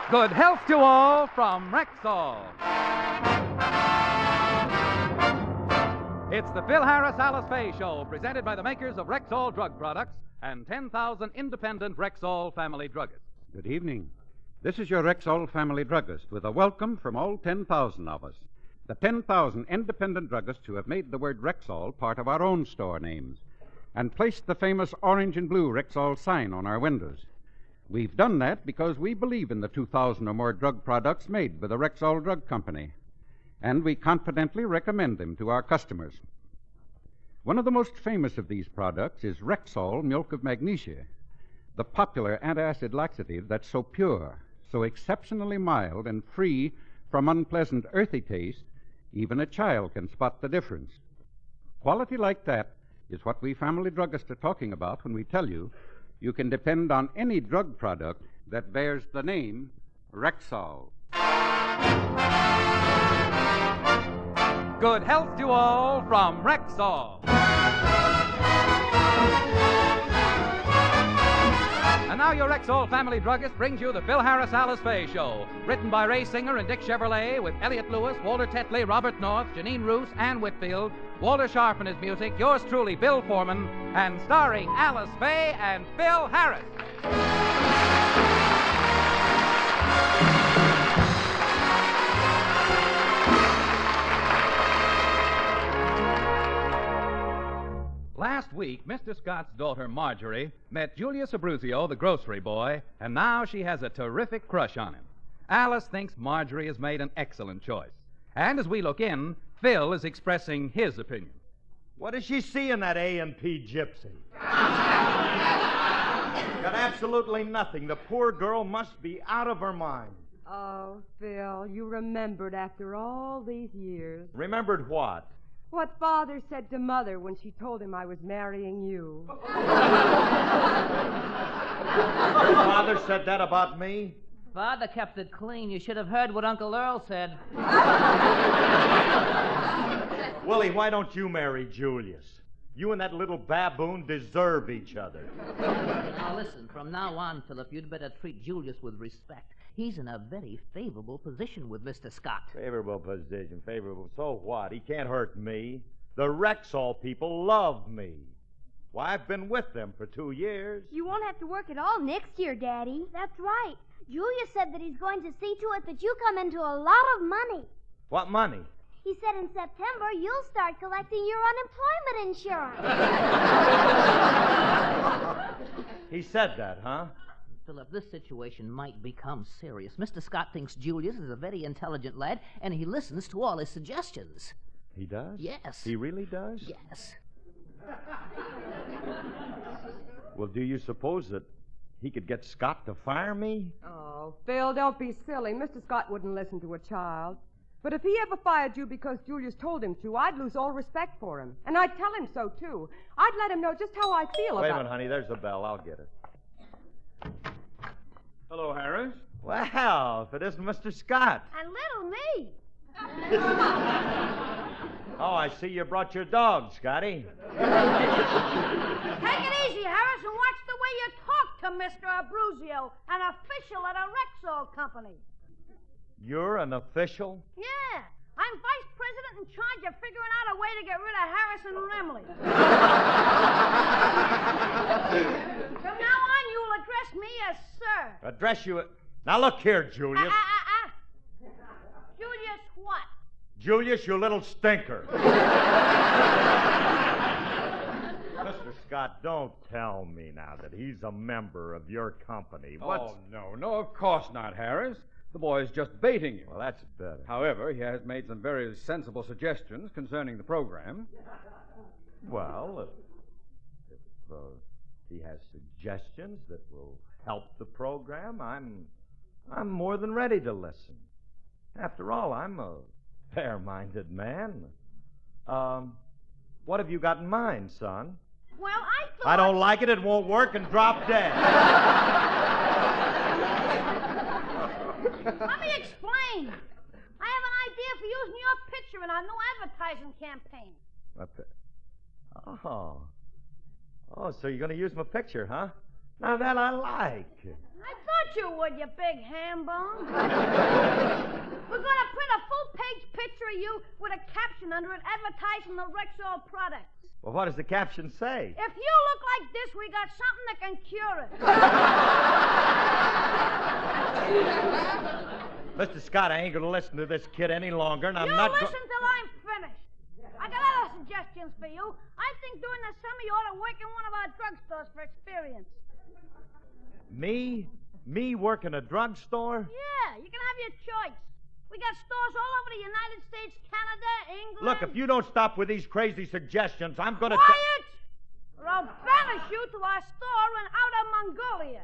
Good health to all from Rexall. It's the Phil Harris Alice Faye Show, presented by the makers of Rexall drug products and 10,000 independent Rexall family druggists. Good evening. This is your Rexall family druggist with a welcome from all 10,000 of us. The 10,000 independent druggists who have made the word Rexall part of our own store names and placed the famous orange and blue Rexall sign on our windows. We've done that because we believe in the 2,000 or more drug products made by the Rexall Drug Company, and we confidently recommend them to our customers. One of the most famous of these products is Rexall Milk of Magnesia, the popular antacid laxative that's so pure, so exceptionally mild and free from unpleasant earthy taste, even a child can spot the difference. Quality like that is what we family druggists are talking about when we tell you you can depend on any drug product that bears the name Rexall. Good health to all from Rexall. And now your Rexall family druggist brings you the Phil Harris Alice Faye Show, written by Ray Singer and Dick Chevrolet, with Elliot Lewis, Walter Tetley, Robert North, Janine Roos, Ann Whitfield, Walter Sharp and his music, yours truly, Bill Foreman, and starring Alice Faye and Phil Harris. Last week, Mr. Scott's daughter, Marjorie, met Julius Abruzio, the grocery boy, and now she has a terrific crush on him. Alice thinks Marjorie has made an excellent choice. And as we look in, Phil is expressing his opinion. What does she see in that A&P gypsy? Got absolutely nothing. The poor girl must be out of her mind. Oh, Phil, you remembered after all these years. Remembered what? What Father said to Mother when she told him I was marrying you. Father said that about me? Father kept it clean. You should have heard what Uncle Earl said. Willie, why don't you marry Julius? You and that little baboon deserve each other. Now listen, from now on, Philip, you'd better treat Julius with respect. He's in a very favorable position with Mr. Scott. Favorable position, favorable. So what? He can't hurt me. The Rexall people love me. Why, I've been with them for 2 years. You won't have to work at all next year, Daddy. That's right. Julius said that he's going to see to it that you come into a lot of money. What money? He said in September you'll start collecting your unemployment insurance. He said that, huh? Philip, this situation might become serious. Mr. Scott thinks Julius is a very intelligent lad, and he listens to all his suggestions. He does? Yes. He really does? Yes. Well, do you suppose that he could get Scott to fire me? Oh, Phil, don't be silly. Mr. Scott wouldn't listen to a child. But if he ever fired you because Julius told him to, I'd lose all respect for him. And I'd tell him so, too. I'd let him know just how I feel Wait about... a minute, honey. There's the bell. I'll get it. Hello, Harris. Well, if it isn't Mr. Scott. And little me. Oh, I see you brought your dog, Scotty. Take it easy, Harris, and watch the way you talk to Mr. Abruzio, an official at a Rexall company. You're an official? Yeah. I'm vice president in charge of figuring out a way to get rid of Harris and Remley. From now on, you'll address me as sir. Address you... Now, look here, Julius. Julius what? Julius, you little stinker. Mr. Scott, don't tell me now that he's a member of your company. Oh, no, of course not, Harris. The boy's just baiting you. Well, that's better. However, he has made some very sensible suggestions concerning the program. Well, if he has suggestions that will help the program, I'm more than ready to listen. After all, I'm a fair-minded man. What have you got in mind, son? Well, I thought... I don't like it. It won't work, and drop dead. Let me explain. I have an idea for using your picture in our new advertising campaign. Oh, so you're going to use my picture, huh? Now that I like. I thought you would, you big ham bone. We're going to print a full-page picture of you with a caption under it advertising the Rexall products. Well, what does the caption say? If you look like this, we got something that can cure it. Mr. Scott, I ain't going to listen to this kid any longer, and I'm You not listen till I'm finished. I got other suggestions for you. I think during the summer you ought to work in one of our drugstores for experience. Me? Me work in a drugstore? Yeah, you can have your choice. We got stores all over the United States, Canada, England. Look, if you don't stop with these crazy suggestions, I'm going to... Quiet! Or I'll banish you to our store in Outer Mongolia.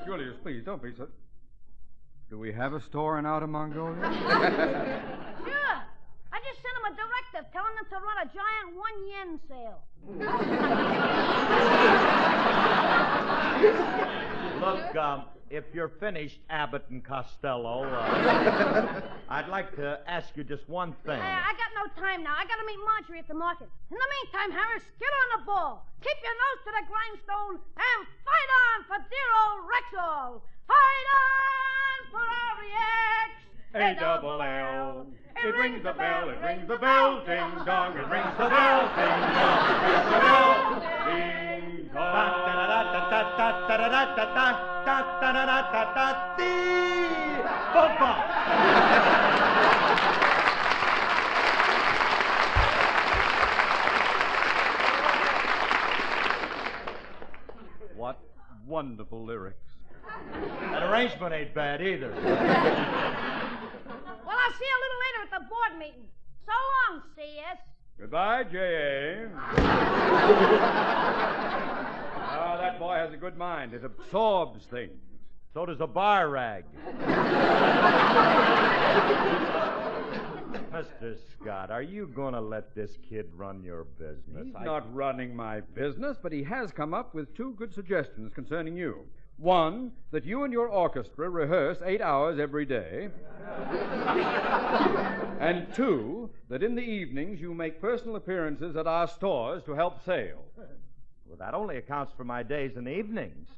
Julius, please, don't be so... Do we have a store in Outer Mongolia? Sure. I just sent them a directive telling them to run a giant 1 yen sale. Look, if you're finished, Abbott and Costello, I'd like to ask you just one thing. I got no time now. I got to meet Marjorie at the market. In the meantime, Harris, get on the ball. Keep your nose to the grindstone and fight on for dear old Rexall. Fight on for REX. A-double-L. It rings the bell, ding dong. It rings the bell, ding dong. Ding What wonderful lyrics. That arrangement ain't bad either. Well, I'll see you a little later at the board meeting. So long, CS. Goodbye, J.A. That boy has a good mind. It absorbs things. So does a bar rag. Mr. Scott, are you going to let this kid run your business? He's not running my business, but he has come up with 2 good suggestions concerning you. One, that you and your orchestra rehearse 8 hours every day. And 2, that in the evenings you make personal appearances at our stores to help sale. Well, that only accounts for my days and evenings.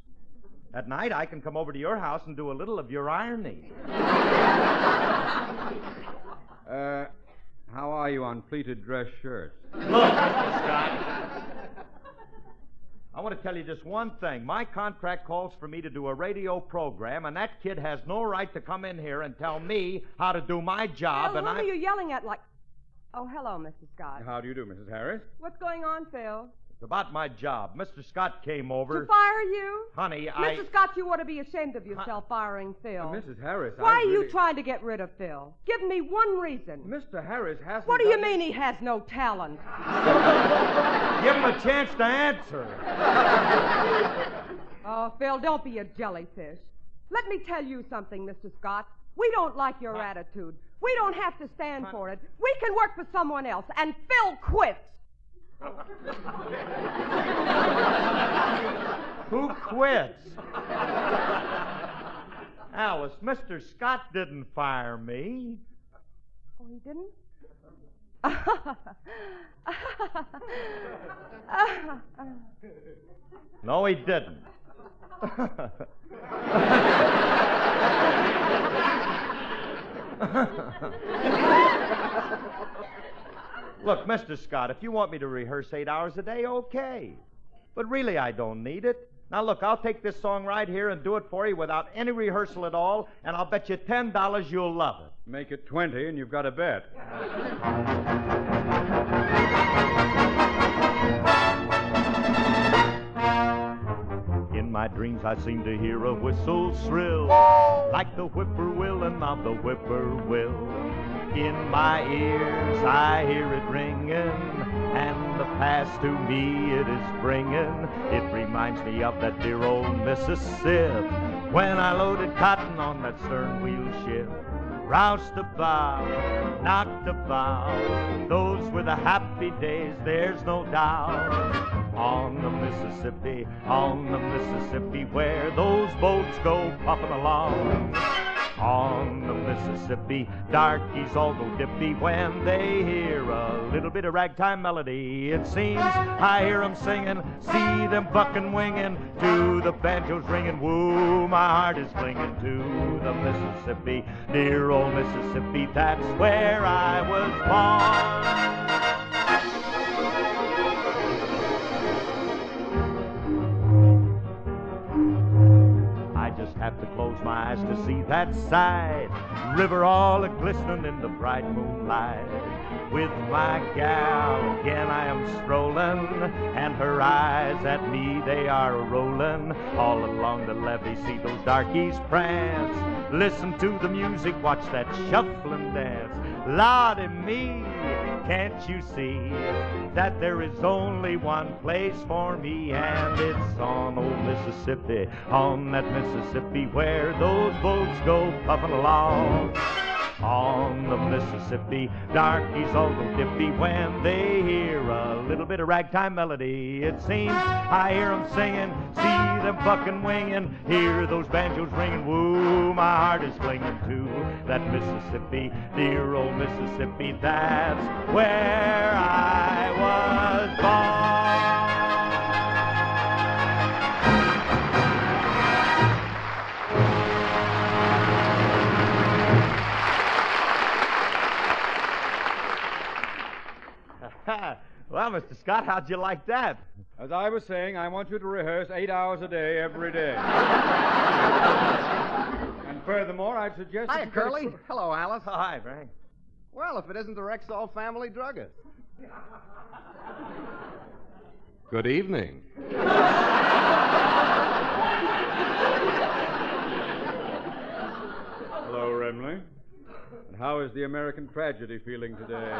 At night, I can come over to your house and do a little of your irony. How are you on pleated dress shirts? Look, Mr. Scott, I want to tell you just one thing. My contract calls for me to do a radio program, and that kid has no right to come in here and tell me how to do my job, Phil, who are you yelling at like... Oh, hello, Mr. Scott. How do you do, Mrs. Harris? What's going on, Phil? It's about my job. Mr. Scott came over. To fire you? Honey, Mr. Scott, you ought to be ashamed of yourself firing Phil. Mrs. Harris, Why are you trying to get rid of Phil? Give me one reason. Mr. Harris hasn't... What do you mean he has no talent? Give him a chance to answer. Oh, Phil, don't be a jellyfish. Let me tell you something, Mr. Scott. We don't like your attitude. We don't have to stand for it. We can work for someone else, and Phil quits. Who quits? Alice, Mr. Scott didn't fire me. Oh, he didn't? No, he didn't. Look, Mr. Scott, if you want me to rehearse 8 hours a day, okay. But really, I don't need it. Now, look, I'll take this song right here and do it for you without any rehearsal at all, and I'll bet you $10 you'll love it. Make it 20 and you've got a bet. In my dreams I seem to hear a whistle shrill, like the whippoorwilling of the whippoorwill. In my ears I hear it ringing, and the past to me it is bringing. It reminds me of that dear old Mississippi, when I loaded cotton on that stern wheel ship. Roused about, knocked about, those were the happy days, there's no doubt. On the Mississippi, where those boats go puffing along. On the Mississippi, darkies all go dippy when they hear a little bit of ragtime melody. It seems I hear 'em singing, see them bucking, winging, to the banjos ringing. Woo, my heart is clinging to the Mississippi, dear old Mississippi. That's where I was born. Just have to close my eyes to see that side river all a-glistening in the bright moonlight. With my gal again I am strolling, and her eyes at me they are a-rolling. All along the levee see those darkies prance, listen to the music, watch that shuffling dance. Lordy me, can't you see that there is only one place for me, and it's on old Mississippi, on that Mississippi where those boats go puffing along. On the Mississippi, darkies all go dippy when they hear a little bit of ragtime melody. It seems I hear 'em singing, see them bucking, winging, hear those banjos ringing. Woo, my heart is clinging to that Mississippi, dear old Mississippi. That's where I was born. Well, Mr. Scott, how'd you like that? As I was saying, I want you to rehearse 8 hours a day, every day. And furthermore, I'd suggest... Hi, Curly. Hello, Alice. Oh, hi, Frank. Well, if it isn't the Rexall family druggist. Good evening. Hello, Remley. And how is the American tragedy feeling today?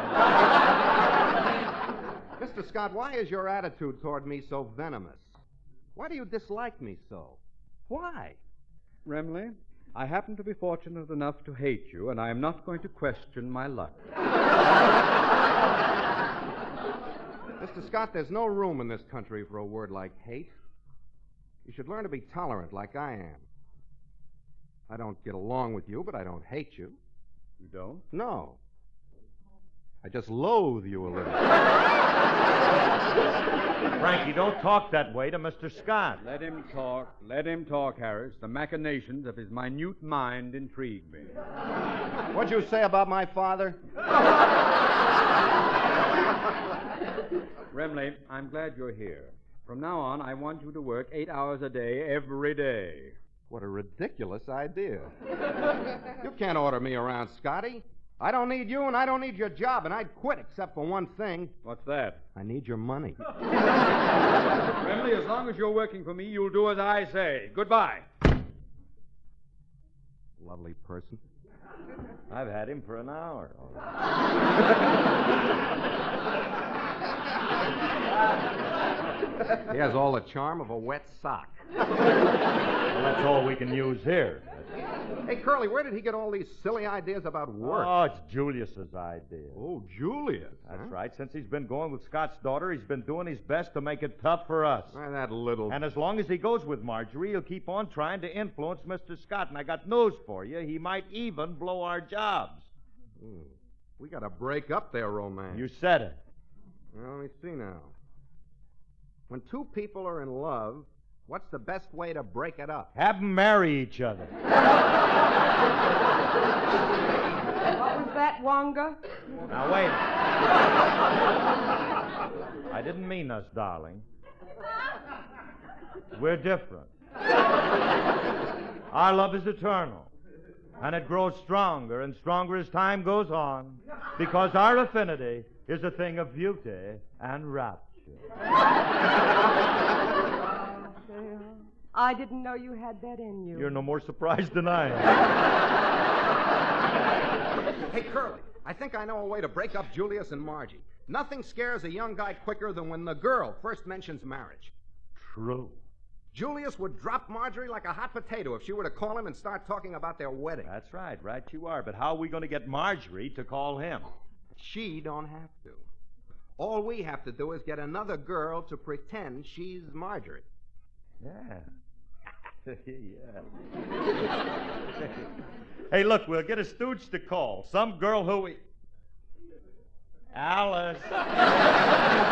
Mr. Scott, why is your attitude toward me so venomous? Why do you dislike me so? Why? Remley, I happen to be fortunate enough to hate you, and I am not going to question my luck. Mr. Scott, there's no room in this country for a word like hate. You should learn to be tolerant like I am. I don't get along with you, but I don't hate you. You don't? No. I just loathe you a little. Frankie, don't talk that way to Mr. Scott. Let him talk. Let him talk, Harris. The machinations of his minute mind intrigue me. What'd you say about my father? Remley, I'm glad you're here. From now on, I want you to work 8 hours a day, every day. What a ridiculous idea. You can't order me around, Scotty. I don't need you, and I don't need your job, and I'd quit except for one thing. What's that? I need your money. Remley, as long as you're working for me, you'll do as I say. Goodbye. Lovely person. I've had him for an hour. He has all the charm of a wet sock. Well, that's all we can use here. Hey, Curly, where did he get all these silly ideas about work? Oh, it's Julius's idea. Oh, Julius. That's huh? right. Since he's been going with Scott's daughter, he's been doing his best to make it tough for us. Why, that little... And as long as he goes with Marjorie, he'll keep on trying to influence Mr. Scott. And I got news for you. He might even blow our jobs. We got to break up their romance. You said it. Well, let me see now. When two people are in love, what's the best way to break it up? Have them marry each other. What was that, Wonga? Now, wait. I didn't mean us, darling. We're different. Our love is eternal, and it grows stronger and stronger as time goes on, because our affinity is a thing of beauty and rapture. I didn't know you had that in you. You're no more surprised than I am. Hey, Curly, I think I know a way to break up Julius and Margie. Nothing scares a young guy quicker than when the girl first mentions marriage. True. Julius would drop Marjorie like a hot potato if she were to call him and start talking about their wedding. That's right. Right you are. But how are we going to get Marjorie to call him? She don't have to. All we have to do is get another girl to pretend she's Marjorie. Yeah. Yeah. Hey, look, we'll get a stooge to call. Some girl who we... Alice. I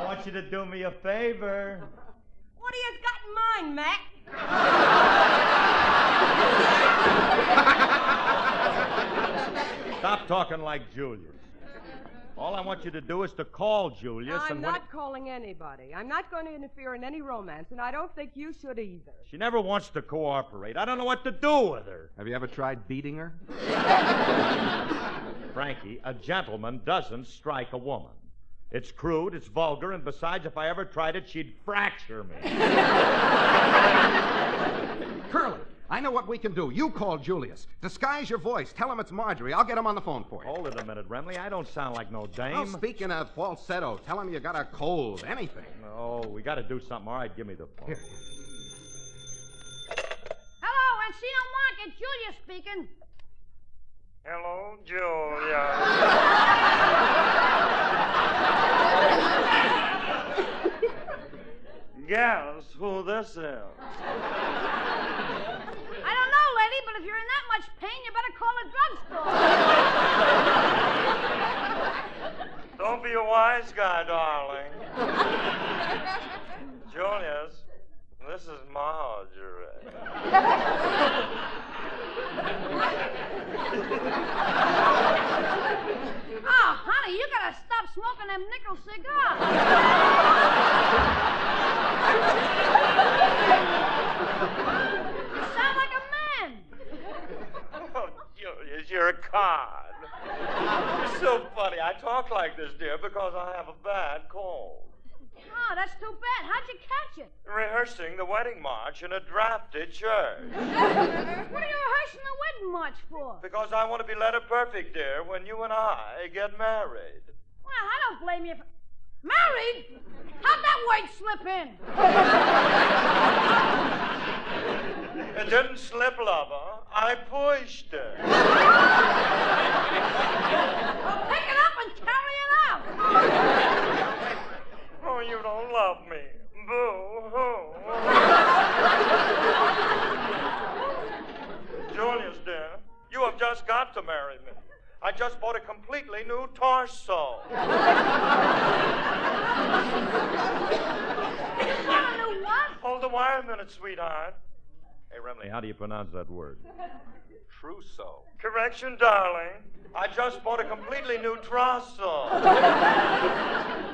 want you to do me a favor. What do you got in mind, Mac? Stop talking like Julius. All I want you to do is to call Julius. I'm not calling anybody. I'm not going to interfere in any romance, and I don't think you should either. She never wants to cooperate. I don't know what to do with her. Have you ever tried beating her? Frankie, a gentleman doesn't strike a woman. It's crude, it's vulgar, and besides, if I ever tried it, she'd fracture me. Curly, I know what we can do. You call Julius. Disguise your voice. Tell him it's Marjorie. I'll get him on the phone for you. Hold it a minute, Remley. I don't sound like no dame. Oh, speaking of falsetto, tell him you got a cold. Anything. No, we got to do something. All right, give me the phone. Here. Hello, Encino Market. Julius speaking. Hello, Julia. Guess who this is? I don't know, lady, but if you're in that much pain, you better call a drugstore. Don't be a wise guy, darling. Julius, this is Marjorie. Oh, honey, you gotta stop smoking them nickel cigars. You sound like a man. Oh, Julius, you're a card. It's so funny. I talk like this, dear, because I have a bad cold. Oh, that's too bad. How'd you catch it? Rehearsing the wedding march in a drafty church. What are you rehearsing the wedding march for? Because I want to be letter perfect, dear, when you and I get married. Well, I don't blame you for... Married? How'd that word slip in? It didn't slip, lover. I pushed it. Well, pick it up and carry it out. Oh, you don't love me. Boo-hoo. Julius, dear, you have just got to marry me. I just bought a completely new torso. You got a new what? Hold the wire a minute, sweetheart. Hey, Remley, how do you pronounce that word? Trousseau. Correction, darling. I just bought a completely new trousseau.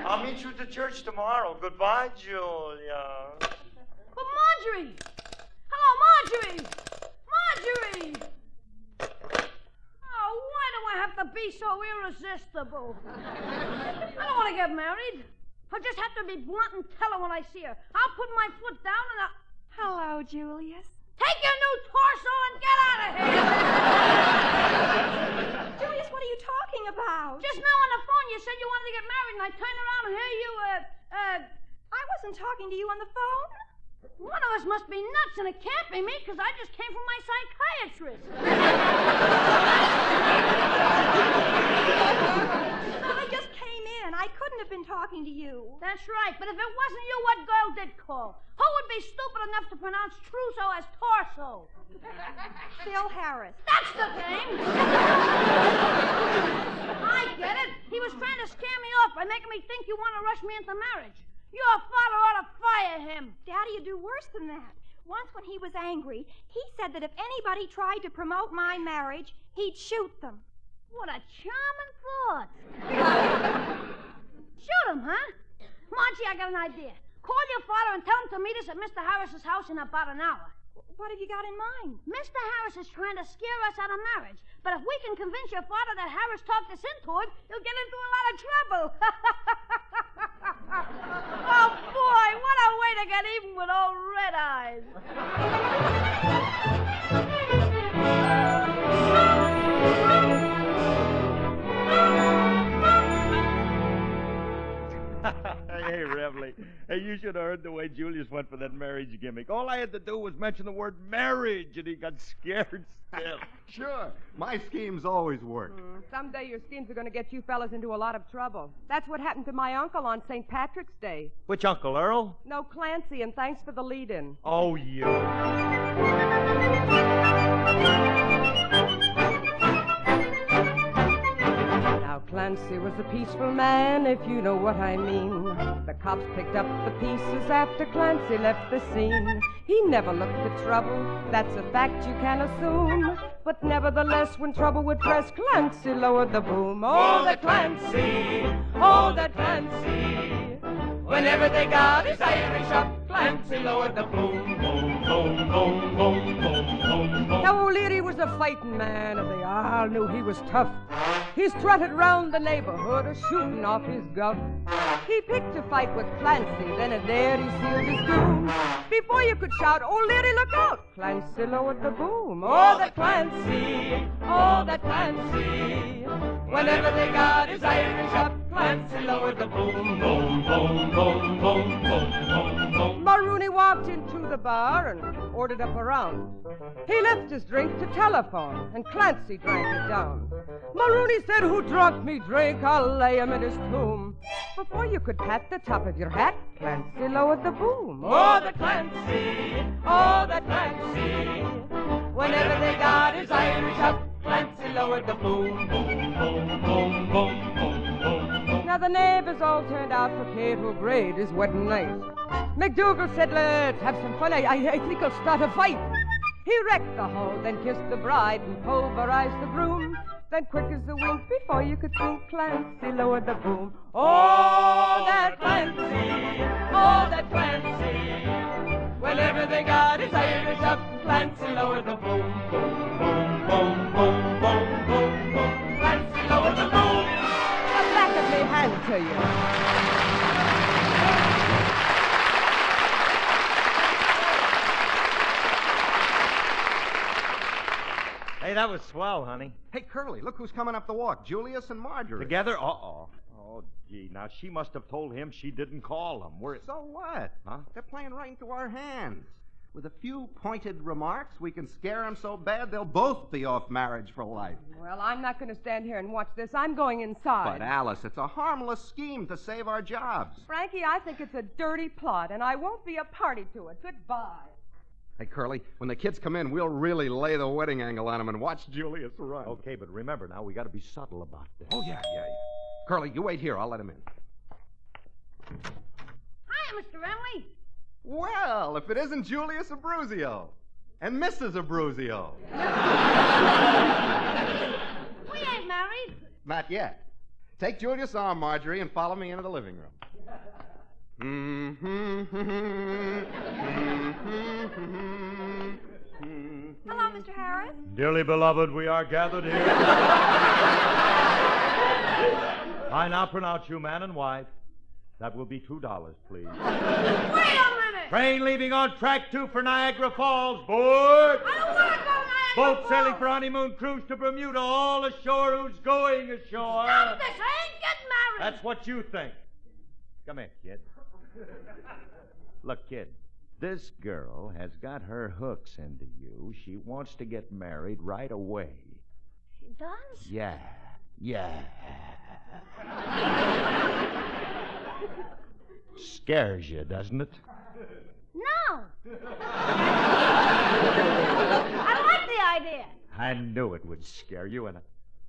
I'll meet you at the church tomorrow. Goodbye, Julia. But Marjorie! Hello, Marjorie! Marjorie! Oh, why do I have to be so irresistible? I don't want to get married. I just have to be blunt and tell her when I see her. I'll put my foot down and I'll... Hello, Julius. Take your new torso and get out of here! Julius, what are you talking about? Just now on the phone you said you wanted to get married and I turned around and here you, I wasn't talking to you on the phone. One of us must be nuts, and it can't be me, because I just came from my psychiatrist. I just came in. I couldn't have been talking to you. That's right, but if it wasn't you, what girl did call? Who would be stupid enough to pronounce trousseau as torso? Phil Harris. That's the thing! I get it. He was trying to scare me off by making me think you want to rush me into marriage. Your father ought to fire him. Daddy, you do worse than that. Once when he was angry, he said that if anybody tried to promote my marriage, he'd shoot them. What a charming thought. Shoot him, huh? Margie, I got an idea. Call your father and tell him to meet us at Mr. Harris's house in about an hour. What have you got in mind? Mr. Harris is trying to scare us out of marriage. But if we can convince your father that Harris talked us into it, he'll get into a lot of trouble. Oh, boy, what a way to get even with old Red Eyes. Hey, Remley. Hey, you should should have heard the way Julius went for that marriage gimmick. All I had to do was mention the word marriage, and he got scared still. Sure. My schemes always work. Someday your schemes are going to get you fellas into a lot of trouble. That's what happened to my uncle on St. Patrick's Day. Which Uncle Earl? No, Clancy, and thanks for the lead-in. Oh, you. Now, Clancy was a peaceful man, if you know what I mean. The cops picked up the pieces after Clancy left the scene. He never looked for trouble, that's a fact you can assume. But nevertheless, when trouble would press, Clancy lowered the boom. Oh, the Clancy, oh, the Clancy. Whenever they got his Irish up, Clancy lowered the boom. Boom, boom, boom, boom, boom, boom, boom. Now, O'Leary was a fighting man, and they all knew he was tough. He strutted round the neighborhood, a-shooting off his guff. He picked a fight with Clancy, then and there he sealed his doom. Before you could shout, O'Leary, look out! Clancy lowered the boom. Oh, the Clancy, oh, the Clancy. Whenever they got his Irish up, Clancy lowered the boom. Boom, boom, boom, boom, boom, boom, boom. Marooney walked into the bar and ordered up a round. He left his drink to telephone, and Clancy drank it down. Marooney said, who drunk me drink, I'll lay him in his tomb. Before you could pat the top of your hat, Clancy lowered the boom. Oh, the Clancy, oh, the Clancy. Whenever they got his Irish up, Clancy lowered the boom. Boom, boom, boom, boom, boom, boom. Now the neighbors all turned out for Kate O'Grade his wedding night. McDougal said, let's have some fun. I think I'll start a fight. He wrecked the hall, then kissed the bride and pulverized the broom. Then quick as a wink, before you could think, Clancy lowered the boom. Oh, that Clancy, oh, that Clancy. Whenever they got his Irish up, Clancy lowered the boom. Boom, boom, boom, boom, boom, boom, boom. Clancy lowered the boom. The back of me hand to you. Hey, that was swell, honey. Hey, Curly, look who's coming up the walk. Julius and Marjorie. Together? Uh-oh. Oh, gee. Now, she must have told him she didn't call him. So what? Huh? They're playing right into our hands. With a few pointed remarks, we can scare them so bad they'll both be off marriage for life. Well, I'm not going to stand here and watch this. I'm going inside. But, Alice, it's a harmless scheme to save our jobs. Frankie, I think it's a dirty plot, and I won't be a party to it. Goodbye. Hey, Curly, when the kids come in, we'll really lay the wedding angle on them and watch Julius run. Okay, but remember now, we got to be subtle about this. Oh, yeah. Curly, you wait here. I'll let him in. Hi, Mr. Emily. Well, if it isn't Julius Abruzio and Mrs. Abruzio. We ain't married. Not yet. Take Julius' arm, Marjorie, and follow me into the living room. Hello, Mr. Harris. Dearly beloved, we are gathered here. I now pronounce you man and wife. That will be $2, please. Wait a minute. Train leaving on track 2 for Niagara Falls. Board. I don't want to go Niagara Boat Falls. sailing for honeymoon cruise to Bermuda. All ashore who's going ashore. Stop this. I ain't getting married. That's what you think. Come here, kid. Look, kid, this girl has got her hooks into you. She wants to get married right away. She does? Yeah. Scares you, doesn't it? No. I like the idea. I knew it would scare you. And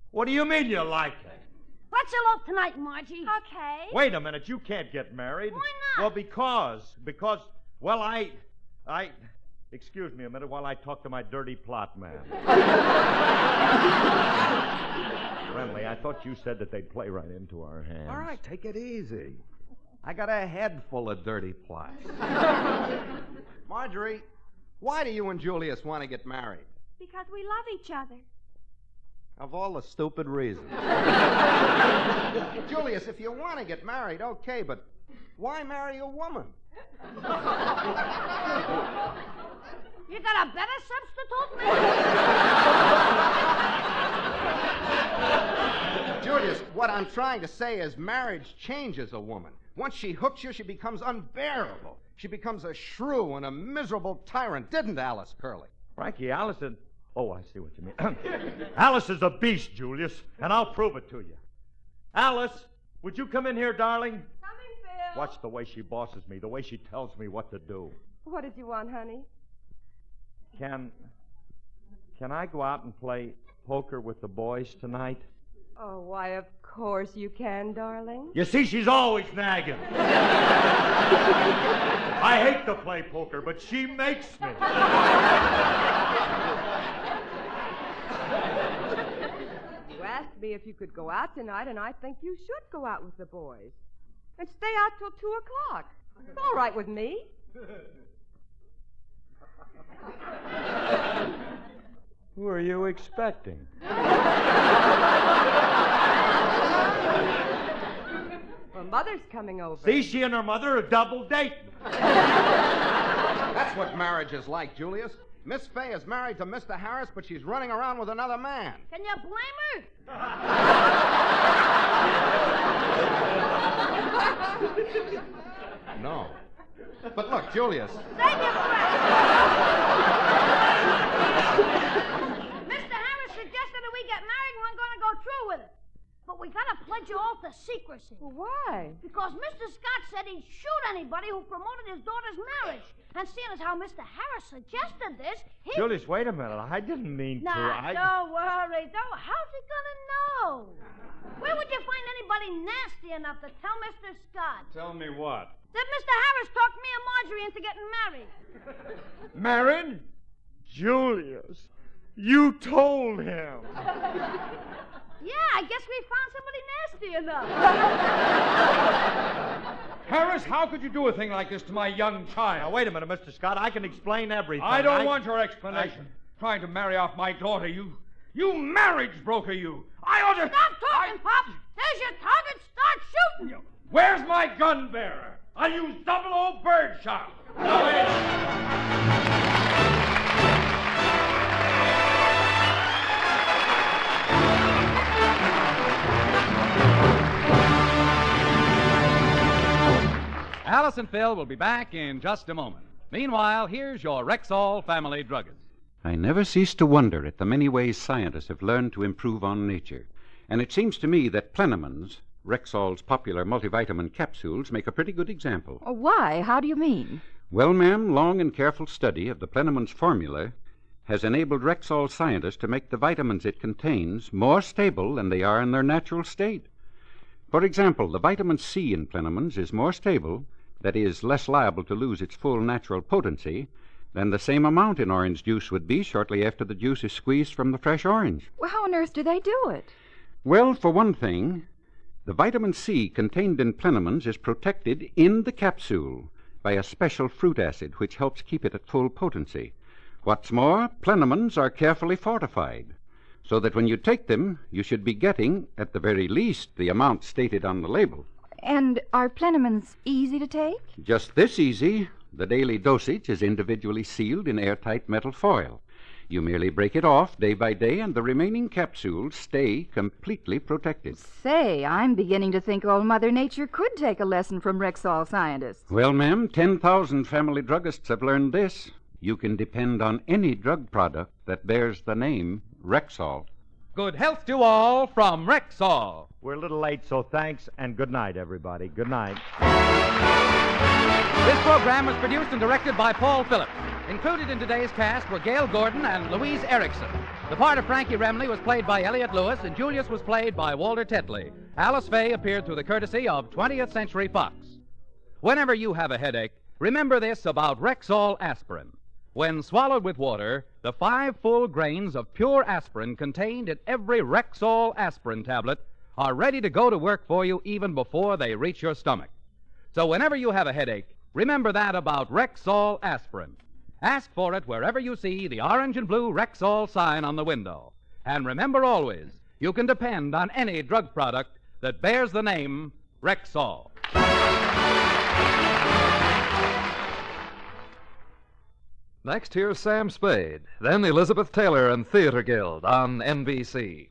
what do you mean you like it? Let's elope tonight, Margie. Okay. Wait a minute, you can't get married. Why not? Well, because, well, I, excuse me a minute while I talk to my dirty plot man. Friendly, I thought you said that they'd play right into our hands. All right, take it easy. I got a head full of dirty plots. Marjorie, why do you and Julius want to get married? Because we love each other. Of all the stupid reasons. Julius, if you want to get married, okay, but why marry a woman? You got a better substitute, man? Julius, what I'm trying to say is marriage changes a woman. Once she hooks you, she becomes unbearable. She becomes a shrew and a miserable tyrant, didn't Alice Curley? Frankie, Allison... Oh, I see what you mean. Alice is a beast, Julius, and I'll prove it to you. Alice, would you come in here, darling? Coming, Phil. Watch the way she bosses me, the way she tells me what to do. What did you want, honey? Can I go out and play poker with the boys tonight? Oh, why, of course you can, darling. You see, she's always nagging. I hate to play poker, but she makes me. You asked me if you could go out tonight, and I think you should go out with the boys. And stay out till 2 o'clock. It's all right with me. Who are you expecting? Well, Mother's coming over. See, she and her mother are double dating. That's what marriage is like, Julius. Miss Faye is married to Mr. Harris, but she's running around with another man. Can you blame her? No. But look, Julius. Save your breath. Mr. Harris suggested that we get married and we're going to go through with it. But we got to pledge you all to secrecy. Well, why? Because Mr. Scott said he'd shoot anybody who promoted his daughter's marriage. And seeing as how Mr. Harris suggested this, he... Julius, wait a minute. I didn't mean to. Nah, don't worry. How's he going to know? Where would you find anybody nasty enough to tell Mr. Scott? Tell me what? That Mr. Harris talked me and Marjorie into getting married. Married? Julius, you told him. Yeah, I guess we found somebody nasty enough. Harris, how could you do a thing like this to my young child? Now, wait a minute, Mr. Scott. I can explain everything. I don't want your explanation. Trying to marry off my daughter, you marriage broker, you. I ought to... Stop talking, Pop. There's your target. Start shooting. Where's my gun bearer? I'll use 00 bird shot. Alice and Phil will be back in just a moment. Meanwhile, here's your Rexall family druggist. I never cease to wonder at the many ways scientists have learned to improve on nature. And it seems to me that Plenamons, Rexall's popular multivitamin capsules, make a pretty good example. Oh, why? How do you mean? Well, ma'am, long and careful study of the Plenamons formula has enabled Rexall scientists to make the vitamins it contains more stable than they are in their natural state. For example, the vitamin C in Plenamons is more stable, that is, less liable to lose its full natural potency, than the same amount in orange juice would be shortly after the juice is squeezed from the fresh orange. Well, how on earth do they do it? Well, for one thing, the vitamin C contained in Plenamons is protected in the capsule by a special fruit acid which helps keep it at full potency. What's more, Plenamons are carefully fortified, so that when you take them, you should be getting, at the very least, the amount stated on the label. And are Plenamons easy to take? Just this easy. The daily dosage is individually sealed in airtight metal foil. You merely break it off day by day, and the remaining capsules stay completely protected. Say, I'm beginning to think old Mother Nature could take a lesson from Rexall scientists. Well, ma'am, 10,000 family druggists have learned this. You can depend on any drug product that bears the name Rexall. Good health to all from Rexall. We're a little late, so thanks, and good night, everybody. Good night. This program was produced and directed by Paul Phillips. Included in today's cast were Gail Gordon and Louise Erickson. The part of Frankie Remley was played by Elliot Lewis, and Julius was played by Walter Tetley. Alice Faye appeared through the courtesy of 20th Century Fox. Whenever you have a headache, remember this about Rexall aspirin. When swallowed with water, the 5 full grains of pure aspirin contained in every Rexall aspirin tablet are ready to go to work for you even before they reach your stomach. So whenever you have a headache, remember that about Rexall aspirin. Ask for it wherever you see the orange and blue Rexall sign on the window. And remember always, you can depend on any drug product that bears the name Rexall. Next, here's Sam Spade, then Elizabeth Taylor and Theater Guild on NBC.